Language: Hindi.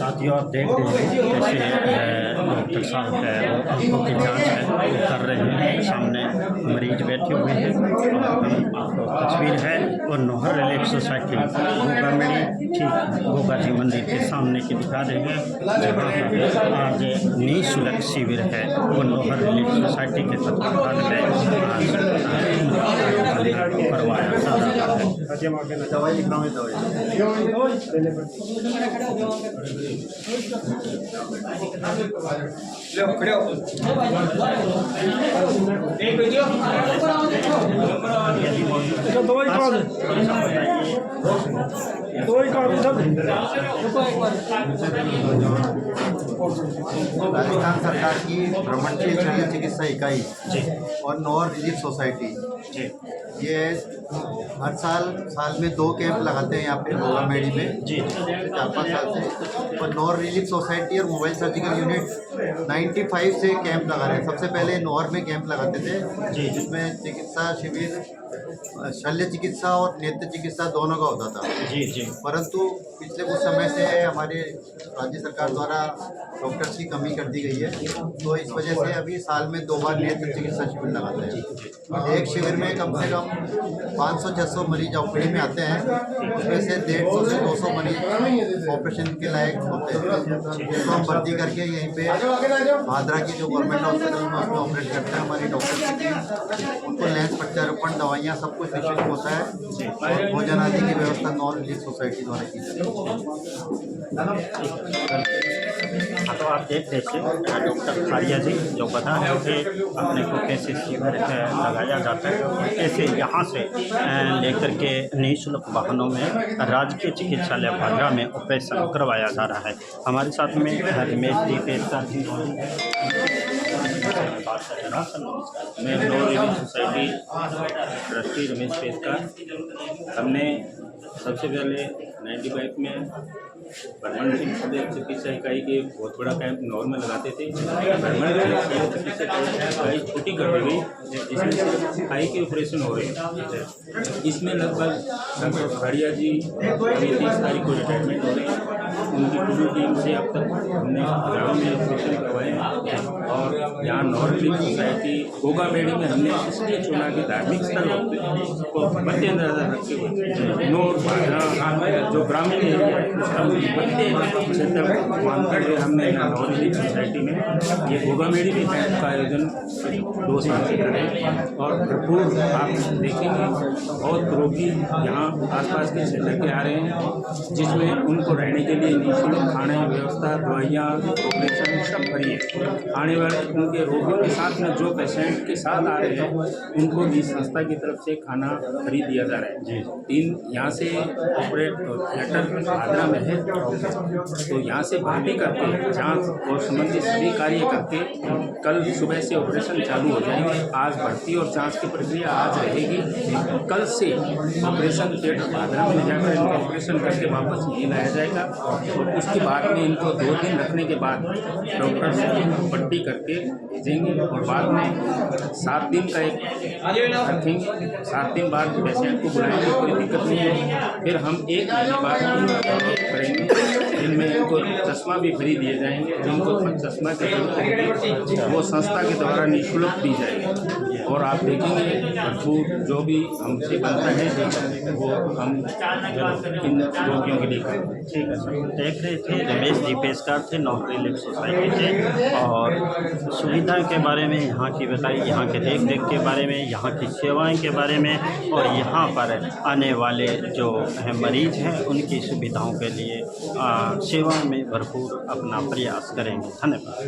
साथियों, आप देख रहे हैं कैसे डॉक्टर साहब है वो आंखों की जांच है वो कर रहे हैं। सामने मरीज बैठे हुए हैं और हम आपको तस्वीर है और नोहर रिलीफ सोसाइटी गोगामेड़ी ठीक गोगा जी मंदिर के सामने की दिखा रहे हैं, जहाँ आज निःशुल्क शिविर है वो नोहर रिलीफ सोसाइटी के तत्वाधान में आज करवाया जा रहा है। दवाई लिख रहा हूँ, राजस्थान सरकार की भ्रमणशील शल्य चिकित्सा इकाई और नोहर रिलीफ सोसाइटी ये हर साल में 2 कैंप लगाते हैं यहाँ पे गोगामेड़ी में 4-5 साल से। और नोहर रिलीफ सोसाइटी और मोबाइल सर्जिकल यूनिट 95 से कैंप लगा रहे हैं। सबसे पहले नोहर में कैंप लगाते थे जिसमें चिकित्सा शिविर शल्य चिकित्सा और नेत्र चिकित्सा दोनों का होता था। परंतु पिछले कुछ समय से हमारे राज्य सरकार द्वारा डॉक्टर्स की कमी कर दी गई है, तो इस वजह से अभी साल में 2 बार नेत्र चिकित्सा शिविर लगाते हैं। एक शिविर में कम से कम 500-600 मरीज ओपीडी में आते हैं, उसमें से 150 से 200 मरीज ऑपरेशन के लायक होते हैं, जिसको हम भर्ती करके यहीं पे भादरा की जो गवर्नमेंट हॉस्पिटल में उसमें ऑपरेट करते हैं। हमारी डॉक्टर की टीम उनको लेंस प्रत्यारोपण दवाइयाँ सब कुछ निःशुल्क होता है और भोजन आदि की व्यवस्था नोहर रिलीफ सोसाइटी द्वारा की जाती हाँ, तो आप देख रहे थे डॉक्टर खारिया जी जो बता रहे थे अपने को कैसे शिविर लगाया जाता है, कैसे यहाँ से लेकर के निःशुल्क वाहनों में राजकीय चिकित्सालय भादरा में ऑपरेशन करवाया जा रहा है। हमारे साथ में रमेश जी पेशकार जी, मैं Nohar relief society trustee Ramesh Peshkar. हमने सबसे पहले 95 में भ्रमणशील शल्य चिकित्सा इकाई के बहुत बड़ा कैंप नोहर में लगाते थे। भ्रमणशील शल्य चिकित्सा इकाई छोटी कर दी गई, जिसमें सिर्फ आई के ऑपरेशन हो रहे हैं। इसमें लगभग डॉक्टर खाड़िया जी अभी 30 तारीख को रिटायरमेंट हो रहे हैं। उनकी पूरी टीम से अब तक हमने गाँव में ऑपरेशन करवाए हैं। और यहाँ नोहर रिलीफ सोसाइटी गोगामेड़ी में हमने इसलिए चुना कि धार्मिक स्थल को मद्देनजर रखते हुए नोहर भादरा जो ग्रामीण एरिया है उसका बड़े क्षेत्र मानते हुए हमने नोहर रिलीफ सोसाइटी में ये गोगामेड़ी में कैंप का आयोजन 2 साल से करें। और भरपूर आप देखेंगे बहुत रोगी यहाँ आसपास के क्षेत्र के आ रहे हैं, जिसमें उनको रहने के लिए निःशुल्क खाने व्यवस्था, दवाइयाँ, ऑपरेशन सब फ्री है। आने वाले उनके रोगियों के साथ में जो पेशेंट के साथ आ रहे हैं उनको भी संस्था की तरफ से खाना फ्री दिया जा रहा है। 3 यहाँ से ऑपरेट थिएटर भादरा में है, तो यहाँ से भर्ती करके जांच और संबंधित सभी कार्य करके कल सुबह से ऑपरेशन चालू हो जाएंगे। आज भर्ती और जांच की प्रक्रिया आज रहेगी, कल से ऑपरेशन थिएटर भादरा में जाकर इनको ऑपरेशन करके वापस यहीं लाया जाएगा। और उसके बाद में इनको 2 दिन रखने के बाद डॉक्टर से पट्टी करके भेजेंगे और बाद में 7 दिन का एक रखेंगे। 7 दिन बाद पेशेंट को बुलाएंगे, कोई दिक्कत नहीं है। फिर हम 1 महीने बाद करेंगे, जिनमें इनको चश्मा भी फ्री दिए जाएंगे। जिनको चश्मा की जरूरत होगी वो संस्था के द्वारा निःशुल्क दी जाएगी। और आप देखेंगे भरपूर जो भी हमसे बनता है वो हम इन रोगियों के लिए करें। ठीक है सर, देख रहे थे रमेश जी पेशकार थे नोहर रिलीफ सोसाइटी से, और सुविधाओं के बारे में यहाँ की बताई, यहाँ के देख रेख के बारे में, यहाँ की सेवाएं के बारे में, और यहाँ पर आने वाले जो मरीज हैं उनकी सुविधाओं के लिए सेवाओं में भरपूर अपना प्रयास करेंगे। धन्यवाद।